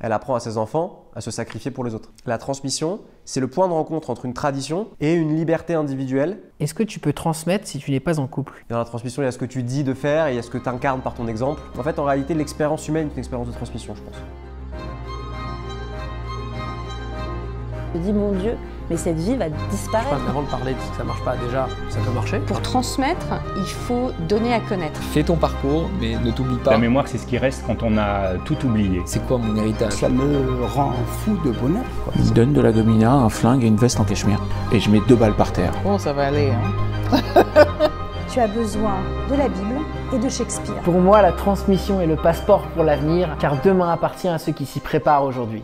elle apprend à ses enfants à se sacrifier pour les autres. La transmission, c'est le point de rencontre entre une tradition et une liberté individuelle. Est-ce que tu peux transmettre si tu n'es pas en couple? Dans la transmission, il y a ce que tu dis de faire et il y a ce que tu incarnes par ton exemple. En fait, en réalité, l'expérience humaine est une expérience de transmission, je pense. Je me dis, mon Dieu, mais cette vie va disparaître. Avant de parler de si ça marche pas, déjà, ça peut marcher. Pour transmettre, il faut donner à connaître. Fais ton parcours, mais ne t'oublie pas. La mémoire, c'est ce qui reste quand on a tout oublié. C'est quoi mon héritage? Ça me rend fou de bonheur, quoi. Il me donne de la domina, un flingue et une veste en cachemire. Et je mets 2 balles par terre. Bon, ça va aller, hein. Tu as besoin de la Bible et de Shakespeare. Pour moi, la transmission est le passeport pour l'avenir, car demain appartient à ceux qui s'y préparent aujourd'hui.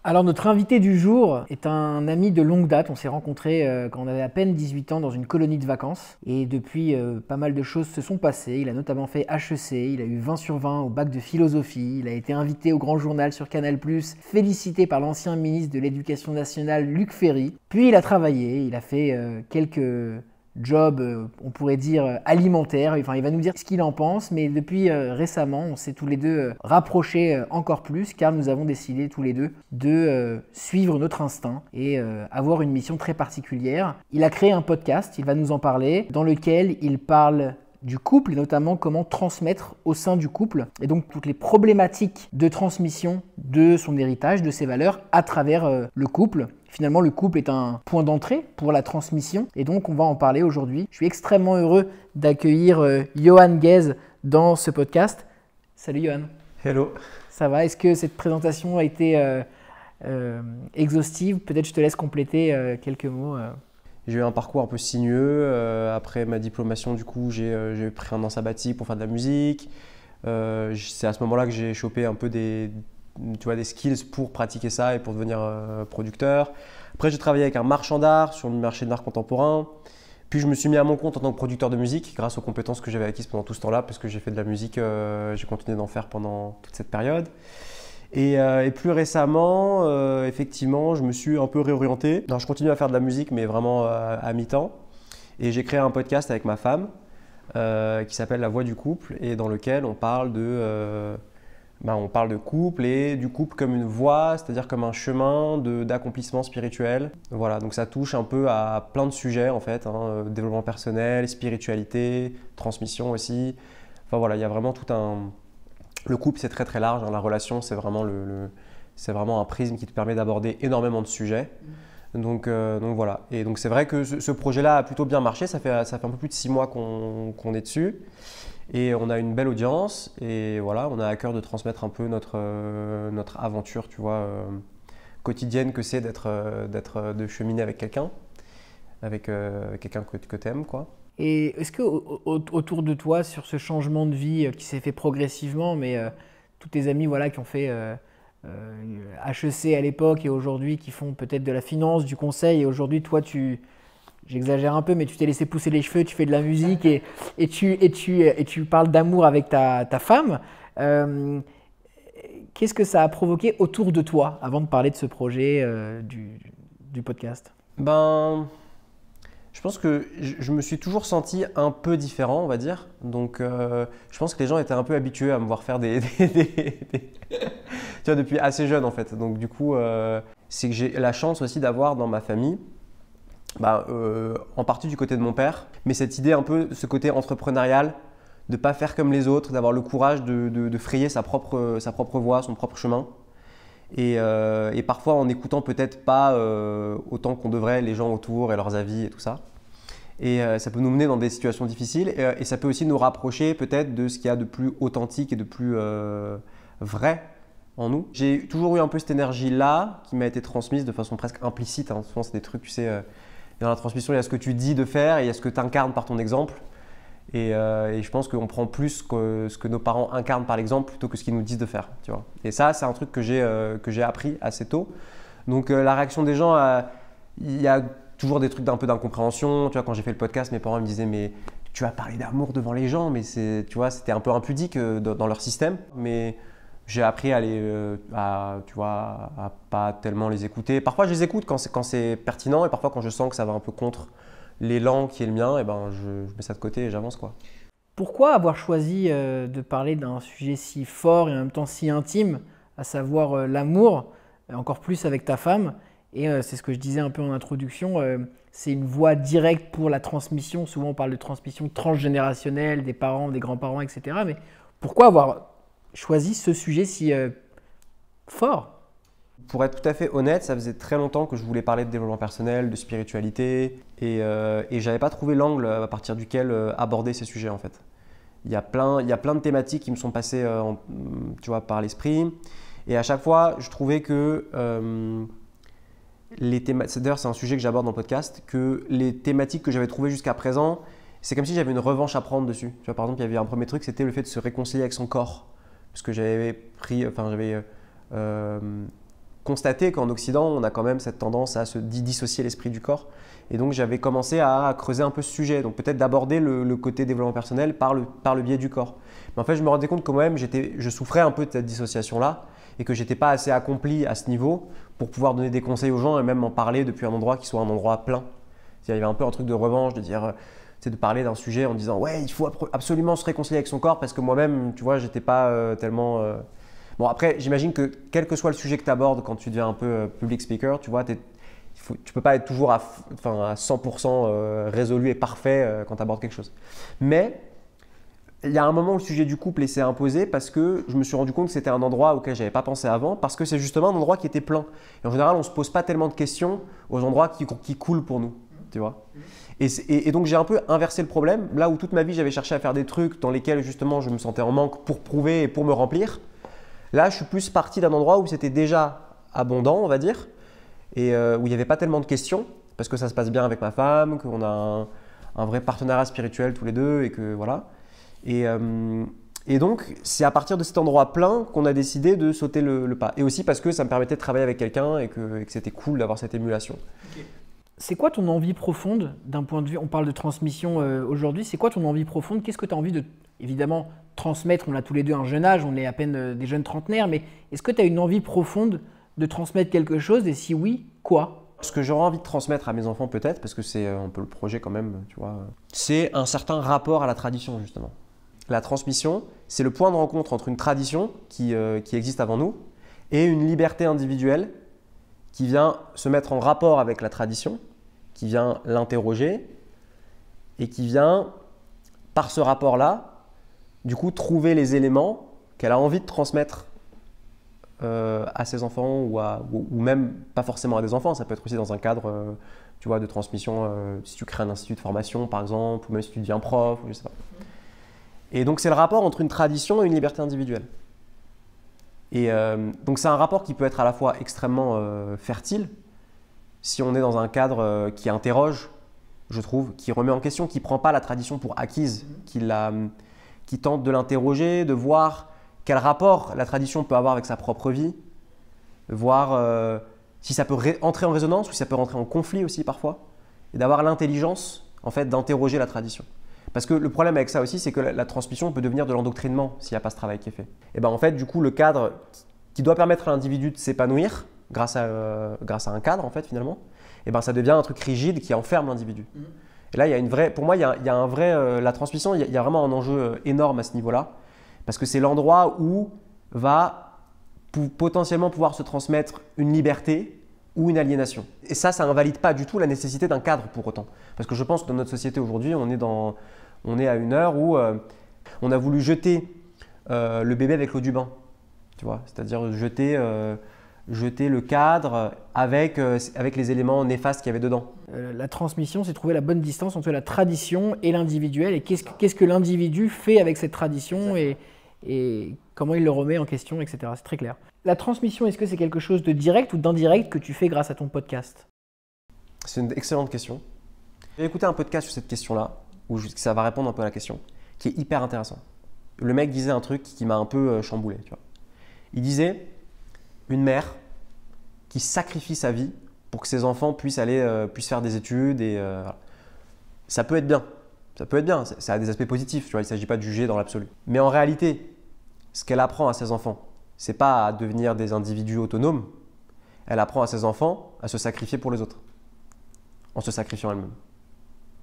Alors notre invité du jour est un ami de longue date. On s'est rencontrés quand on avait à peine 18 ans dans une colonie de vacances. Et depuis, pas mal de choses se sont passées. Il a notamment fait HEC, il a eu 20 sur 20 au bac de philosophie, il a été invité au Grand Journal sur Canal+, félicité par l'ancien ministre de l'Éducation nationale Luc Ferry. Puis il a travaillé, il a fait quelques job, on pourrait dire alimentaire. Enfin, il va nous dire ce qu'il en pense, mais depuis récemment, on s'est tous les deux rapprochés encore plus, car nous avons décidé tous les deux de suivre notre instinct et avoir une mission très particulière. Il a créé un podcast, il va nous en parler, dans lequel il parle du couple et notamment comment transmettre au sein du couple et donc toutes les problématiques de transmission de son héritage, de ses valeurs à travers le couple. Finalement, le couple est un point d'entrée pour la transmission et donc on va en parler aujourd'hui. Je suis extrêmement heureux d'accueillir Johan Guez dans ce podcast. Salut Johan. Hello. Ça va? Est-ce que cette présentation a été exhaustive? Peut-être je te laisse compléter quelques mots. J'ai eu un parcours un peu sinueux. Après ma diplomation, du coup, j'ai pris un an sabbatique pour faire de la musique. C'est à ce moment-là que j'ai chopé un peu des skills pour pratiquer ça et pour devenir producteur. Après, j'ai travaillé avec un marchand d'art sur le marché de l'art contemporain. Puis, je me suis mis à mon compte en tant que producteur de musique grâce aux compétences que j'avais acquises pendant tout ce temps-là parce que j'ai fait de la musique, j'ai continué d'en faire pendant toute cette période. Et plus récemment, effectivement, je me suis un peu réorienté. Alors, je continue à faire de la musique, mais vraiment à mi-temps. Et j'ai créé un podcast avec ma femme qui s'appelle La Voix du couple et dans lequel on parle de couple et du couple comme une voie, c'est-à-dire comme un chemin d'accomplissement spirituel. Voilà, donc ça touche un peu à plein de sujets en fait, développement personnel, spiritualité, transmission aussi. Enfin voilà, il y a vraiment tout un… Le couple, c'est très très large, la relation, c'est vraiment, c'est vraiment un prisme qui te permet d'aborder énormément de sujets. Donc voilà, et donc c'est vrai que ce projet-là a plutôt bien marché, ça fait un peu plus de 6 mois qu'on est dessus. Et on a une belle audience et voilà, on a à cœur de transmettre un peu notre aventure, tu vois, quotidienne que c'est de cheminer avec quelqu'un, avec quelqu'un que tu aimes, quoi. Et est-ce que autour de toi, sur ce changement de vie qui s'est fait progressivement, mais tous tes amis voilà, qui ont fait HEC à l'époque et aujourd'hui qui font peut-être de la finance, du conseil, et aujourd'hui toi j'exagère un peu, mais tu t'es laissé pousser les cheveux, tu fais de la musique et tu parles d'amour avec ta femme. Qu'est-ce que ça a provoqué autour de toi avant de parler de ce projet du podcast? Je pense que je me suis toujours senti un peu différent, on va dire. Donc, je pense que les gens étaient un peu habitués à me voir faire tu vois, depuis assez jeune en fait. Donc, du coup, c'est que j'ai la chance aussi d'avoir dans ma famille en partie du côté de mon père, mais cette idée un peu, ce côté entrepreneurial, de ne pas faire comme les autres, d'avoir le courage de frayer sa propre voie, son propre chemin. Et parfois en n'écoutant peut-être pas autant qu'on devrait les gens autour et leurs avis et tout ça. Et ça peut nous mener dans des situations difficiles et ça peut aussi nous rapprocher peut-être de ce qu'il y a de plus authentique et de plus vrai en nous. J'ai toujours eu un peu cette énergie-là qui m'a été transmise de façon presque implicite. Souvent c'est des trucs, tu sais… Dans la transmission, il y a ce que tu dis de faire et il y a ce que tu incarnes par ton exemple. Et je pense qu'on prend plus ce que nos parents incarnent par l'exemple plutôt que ce qu'ils nous disent de faire. Tu vois. Et ça, c'est un truc que j'ai appris assez tôt. Donc la réaction des gens, il y a toujours des trucs d'un peu d'incompréhension. Tu vois, quand j'ai fait le podcast, mes parents me disaient « mais tu vas parler d'amour devant les gens ». Mais tu vois, c'était un peu impudique dans leur système. Mais j'ai appris à pas tellement les écouter. Parfois, je les écoute quand c'est pertinent et parfois, quand je sens que ça va un peu contre l'élan qui est le mien, je mets ça de côté et j'avance, quoi. Pourquoi avoir choisi de parler d'un sujet si fort et en même temps si intime, à savoir l'amour, encore plus avec ta femme? Et c'est ce que je disais un peu en introduction, c'est une voie directe pour la transmission. Souvent on parle de transmission transgénérationnelle, des parents, des grands-parents, etc. Mais pourquoi avoir choisi ce sujet si fort? Pour être tout à fait honnête, ça faisait très longtemps que je voulais parler de développement personnel, de spiritualité, et j'avais pas trouvé l'angle à partir duquel aborder ces sujets en fait. Il y a plein de thématiques qui me sont passées tu vois, par l'esprit, et à chaque fois, je trouvais que d'ailleurs c'est un sujet que j'aborde dans le podcast, que les thématiques que j'avais trouvées jusqu'à présent, c'est comme si j'avais une revanche à prendre dessus. Tu vois, par exemple, il y avait un premier truc, c'était le fait de se réconcilier avec son corps, parce que j'avais constaté qu'en Occident, on a quand même cette tendance à se dissocier l'esprit du corps. Et donc, j'avais commencé à creuser un peu ce sujet. Donc, peut-être d'aborder le côté développement personnel par le biais du corps. Mais en fait, je me rendais compte que moi-même, je souffrais un peu de cette dissociation-là et que je n'étais pas assez accompli à ce niveau pour pouvoir donner des conseils aux gens et même en parler depuis un endroit qui soit un endroit plein. Il y avait un peu un truc de revanche, de dire, de parler d'un sujet en disant « Ouais, il faut absolument se réconcilier avec son corps parce que moi-même, tu vois, j'étais pas tellement… Bon, après, j'imagine que quel que soit le sujet que tu abordes quand tu deviens un peu public speaker, tu vois, tu ne peux pas être toujours à 100% résolu et parfait quand tu abordes quelque chose. Mais il y a un moment où le sujet du couple s'est imposé parce que je me suis rendu compte que c'était un endroit auquel je n'avais pas pensé avant, parce que c'est justement un endroit qui était plein. Et en général, on ne se pose pas tellement de questions aux endroits qui coulent pour nous, tu vois. Et donc, j'ai un peu inversé le problème. Là où toute ma vie, j'avais cherché à faire des trucs dans lesquels justement je me sentais en manque pour prouver et pour me remplir. Là, je suis plus parti d'un endroit où c'était déjà abondant, on va dire, et où il n'y avait pas tellement de questions, parce que ça se passe bien avec ma femme, qu'on a un vrai partenariat spirituel tous les deux, et que voilà. Et donc, c'est à partir de cet endroit plein qu'on a décidé de sauter le pas. Et aussi parce que ça me permettait de travailler avec quelqu'un et que c'était cool d'avoir cette émulation. Okay. C'est quoi ton envie profonde d'un point de vue, on parle de transmission aujourd'hui, c'est quoi ton envie profonde? Qu'est-ce que tu as envie de, évidemment, transmettre? On a tous les deux un jeune âge, on est à peine des jeunes trentenaires, mais est-ce que tu as une envie profonde de transmettre quelque chose? Et si oui, quoi? Ce que j'aurais envie de transmettre à mes enfants peut-être, parce que c'est un peu le projet quand même, tu vois, c'est un certain rapport à la tradition justement. La transmission, c'est le point de rencontre entre une tradition qui existe avant nous et une liberté individuelle qui vient se mettre en rapport avec la tradition, qui vient l'interroger et qui vient, par ce rapport-là, du coup, trouver les éléments qu'elle a envie de transmettre à ses enfants ou même pas forcément à des enfants. Ça peut être aussi dans un cadre tu vois, de transmission, si tu crées un institut de formation par exemple, ou même si tu deviens prof, ou je sais pas. Et donc, c'est le rapport entre une tradition et une liberté individuelle. Et donc, c'est un rapport qui peut être à la fois extrêmement fertile, si on est dans un cadre qui interroge, je trouve, qui remet en question, qui ne prend pas la tradition pour acquise, qui tente de l'interroger, de voir quel rapport la tradition peut avoir avec sa propre vie, de voir si ça peut entrer en résonance ou si ça peut rentrer en conflit aussi parfois, et d'avoir l'intelligence en fait, d'interroger la tradition. Parce que le problème avec ça aussi, c'est que la transmission peut devenir de l'endoctrinement s'il n'y a pas ce travail qui est fait. Et ben en fait, du coup, le cadre qui doit permettre à l'individu de s'épanouir grâce à un cadre, en fait, finalement, et ben ça devient un truc rigide qui enferme l'individu. Et là, il y a une vraie, pour moi, il y a un vrai, la transmission, il y a vraiment un enjeu énorme à ce niveau-là, parce que c'est l'endroit où va potentiellement pouvoir se transmettre une liberté ou une aliénation. Et ça invalide pas du tout la nécessité d'un cadre pour autant. Parce que je pense que dans notre société aujourd'hui, on est à une heure où on a voulu jeter le bébé avec l'eau du bain, tu vois, c'est-à-dire jeter le cadre avec les éléments néfastes qu'il y avait dedans. La transmission, c'est trouver la bonne distance entre la tradition et l'individuel. Et qu'est-ce que l'individu fait avec cette tradition et comment il le remet en question, etc. C'est très clair. La transmission, est-ce que c'est quelque chose de direct ou d'indirect que tu fais grâce à ton podcast? C'est une excellente question. J'ai écouté un podcast sur cette question-là, où ça va répondre un peu à la question, qui est hyper intéressant. Le mec disait un truc qui m'a un peu chamboulé. Tu vois. Il disait une mère qui sacrifie sa vie pour que ses enfants puissent faire des études. Et, voilà. Ça peut être bien. Ça peut être bien. Ça a des aspects positifs. Tu vois. Il ne s'agit pas de juger dans l'absolu. Mais en réalité, ce qu'elle apprend à ses enfants, ce n'est pas à devenir des individus autonomes. Elle apprend à ses enfants à se sacrifier pour les autres, en se sacrifiant elle-même.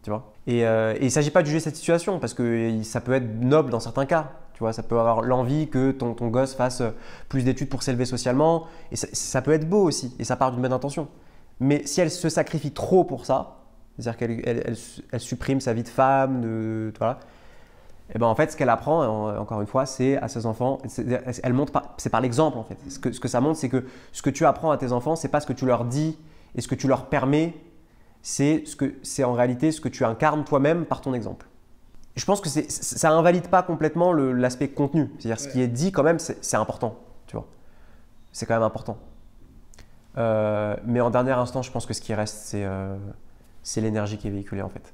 tu vois. Et il ne s'agit pas de juger cette situation parce que ça peut être noble dans certains cas. Tu vois, ça peut avoir l'envie que ton gosse fasse plus d'études pour s'élever socialement. Et ça peut être beau aussi et ça part d'une bonne intention. Mais si elle se sacrifie trop pour ça, c'est-à-dire qu'elle supprime sa vie de femme, voilà, et ben en fait, ce qu'elle apprend, encore une fois, c'est à ses enfants, c'est par l'exemple en fait. Ce que ça montre, c'est que ce que tu apprends à tes enfants, c'est pas ce que tu leur dis et ce que tu leur permets, c'est en réalité ce que tu incarnes toi-même par ton exemple. Je pense que ça invalide pas complètement l'aspect contenu, c'est-à-dire ce qui est dit quand même, c'est important, tu vois. C'est quand même important. Mais en dernier instant, je pense que ce qui reste, c'est l'énergie qui est véhiculée en fait.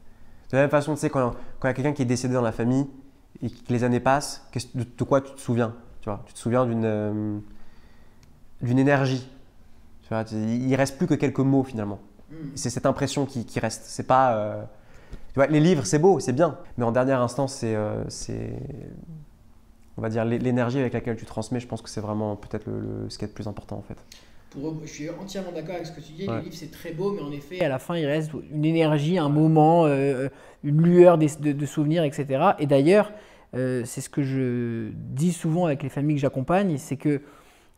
De la même façon, tu sais, quand il y a quelqu'un qui est décédé dans la famille et que les années passent, de quoi tu te souviens, tu vois? Tu te souviens d'une énergie. Tu vois, il ne reste plus que quelques mots finalement. C'est cette impression qui reste. C'est pas, tu vois, les livres, c'est beau, c'est bien. Mais en dernier instant, c'est on va dire, l'énergie avec laquelle tu transmets. Je pense que c'est vraiment peut-être ce qui est le plus important en fait. Je suis entièrement d'accord avec ce que tu dis. Les livres, c'est très beau, mais en effet, à la fin, il reste une énergie, un moment, une lueur de souvenirs, etc. Et d'ailleurs, c'est ce que je dis souvent avec les familles que j'accompagne, c'est que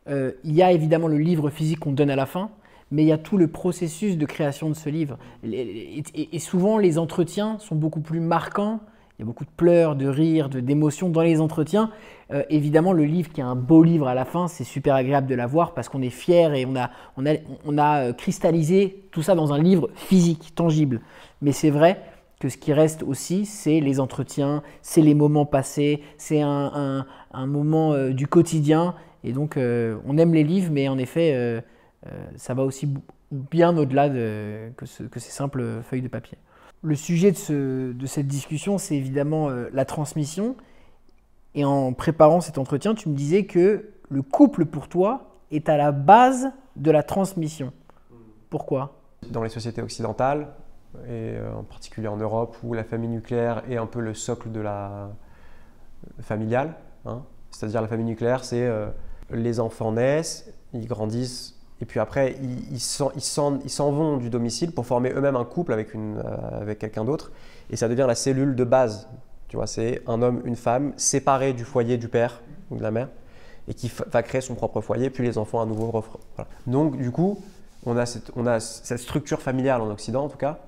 il y a évidemment le livre physique qu'on donne à la fin, mais il y a tout le processus de création de ce livre. Et souvent, les entretiens sont beaucoup plus marquants. Il y a beaucoup de pleurs, de rires, d'émotions dans les entretiens. Évidemment, le livre qui est un beau livre à la fin, c'est super agréable de l'avoir parce qu'on est fier et on a cristallisé tout ça dans un livre physique, tangible. Mais c'est vrai que ce qui reste aussi, c'est les entretiens, c'est les moments passés, c'est un moment du quotidien. Et donc, on aime les livres, mais en effet, ça va aussi bien au-delà que ces simples feuilles de papier. Le sujet de cette discussion, c'est évidemment la transmission. Et en préparant cet entretien, tu me disais que le couple, pour toi, est à la base de la transmission. Pourquoi ? Dans les sociétés occidentales, et en particulier en Europe, où la famille nucléaire est un peu le socle de la familiale, hein. C'est-à-dire la famille nucléaire, c'est les enfants naissent, ils grandissent, et puis après, ils s'en vont du domicile pour former eux-mêmes un couple avec quelqu'un d'autre. Et ça devient la cellule de base. Tu vois, c'est un homme, une femme, séparés du foyer du père ou de la mère, et qui va créer son propre foyer, puis les enfants à nouveau voilà. Donc, du coup, on a cette structure familiale en Occident, en tout cas,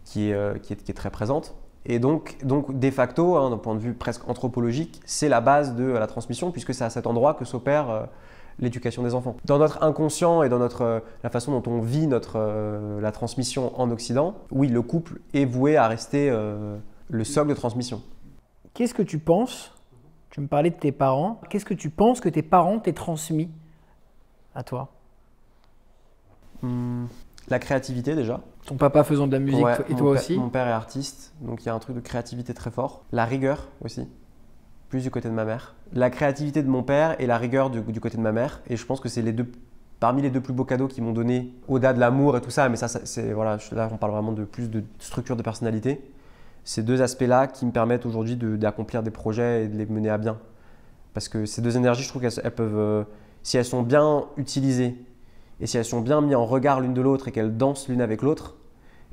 qui est très présente. Et donc de facto, hein, d'un point de vue presque anthropologique, c'est la base de la transmission, puisque c'est à cet endroit que s'opère l'éducation des enfants. Dans notre inconscient et dans la façon dont on vit la transmission en Occident, oui, le couple est voué à rester le socle de transmission. Qu'est-ce que tu penses, tu me parlais de tes parents, qu'est-ce que tu penses que tes parents t'aient transmis à toi ? La créativité déjà. Ton papa faisant de la musique, ouais, et toi aussi ? Mon père est artiste, donc il y a un truc de créativité très fort. La rigueur aussi, plus du côté de ma mère. La créativité de mon père et la rigueur du côté de ma mère. Et je pense que c'est parmi les deux plus beaux cadeaux qu'ils m'ont donnés, au-delà de l'amour et tout ça, mais voilà, là on parle vraiment de plus de structure de personnalité. Ces deux aspects-là qui me permettent aujourd'hui d'accomplir des projets et de les mener à bien. Parce que ces deux énergies, je trouve qu'elles peuvent, si elles sont bien utilisées et si elles sont bien mises en regard l'une de l'autre et qu'elles dansent l'une avec l'autre,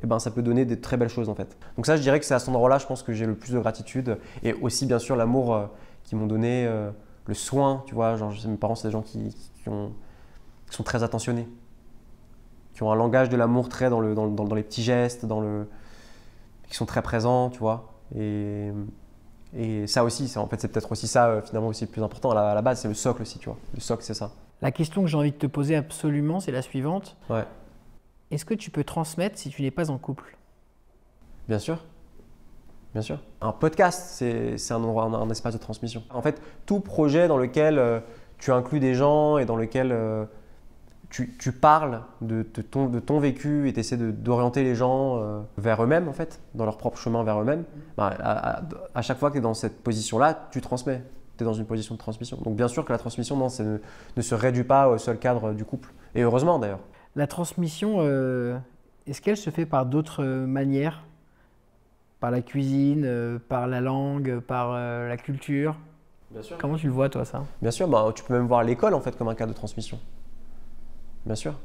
eh ben, ça peut donner des très belles choses en fait. Donc ça, je dirais que c'est à cet endroit-là, je pense que j'ai le plus de gratitude. Et aussi, bien sûr, l'amour qu'ils m'ont donné, le soin, tu vois. Genre, mes parents, c'est des gens qui sont très attentionnés, qui ont un langage de l'amour très dans les petits gestes, qui sont très présents, tu vois. Et ça aussi, en fait, c'est peut-être aussi ça, finalement, aussi le plus important à la base, c'est le socle aussi, tu vois. Le socle, c'est ça. La question que j'ai envie de te poser absolument, c'est la suivante. Ouais. Est-ce que tu peux transmettre si tu n'es pas en couple ? Bien sûr. Bien sûr. Un podcast, c'est un espace de transmission. En fait, tout projet dans lequel tu inclus des gens et dans lequel tu parles de ton vécu et tu essaies d'orienter les gens vers eux-mêmes, en fait, dans leur propre chemin vers eux-mêmes, à chaque fois que tu es dans cette position-là, tu transmets. Tu es dans une position de transmission. Donc bien sûr que la transmission, non, ne se réduit pas au seul cadre du couple. Et heureusement d'ailleurs. La transmission, est-ce qu'elle se fait par d'autres manières ? Par la cuisine, par la langue, par la culture ? Bien sûr. Comment tu le vois toi ça ? Bien sûr, tu peux même voir l'école en fait comme un cadre de transmission. Bien sûr.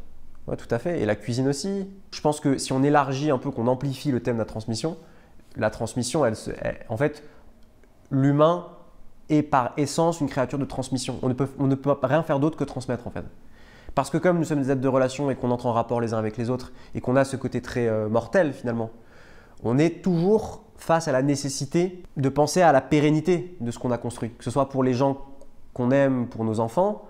Ouais, tout à fait. Et la cuisine aussi. Je pense que si on élargit un peu, qu'on amplifie le thème de la transmission, en fait, l'humain est par essence une créature de transmission. On ne peut rien faire d'autre que transmettre en fait. Parce que comme nous sommes des êtres de relation et qu'on entre en rapport les uns avec les autres et qu'on a ce côté très mortel finalement, on est toujours face à la nécessité de penser à la pérennité de ce qu'on a construit. Que ce soit pour les gens qu'on aime, pour nos enfants,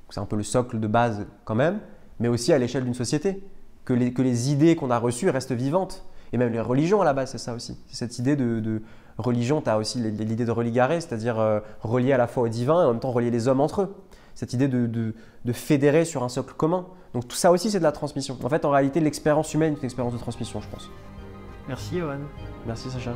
c'est un peu le socle de base quand même, mais aussi à l'échelle d'une société. Que les idées qu'on a reçues restent vivantes. Et même les religions à la base, c'est ça aussi. C'est cette idée de religion, tu as aussi l'idée de religaré, c'est-à-dire relier à la fois au divin et en même temps relier les hommes entre eux. Cette idée de fédérer sur un socle commun. Donc tout ça aussi, c'est de la transmission. En fait, en réalité, l'expérience humaine est une expérience de transmission, je pense. Merci, Johan. Merci, Sacha.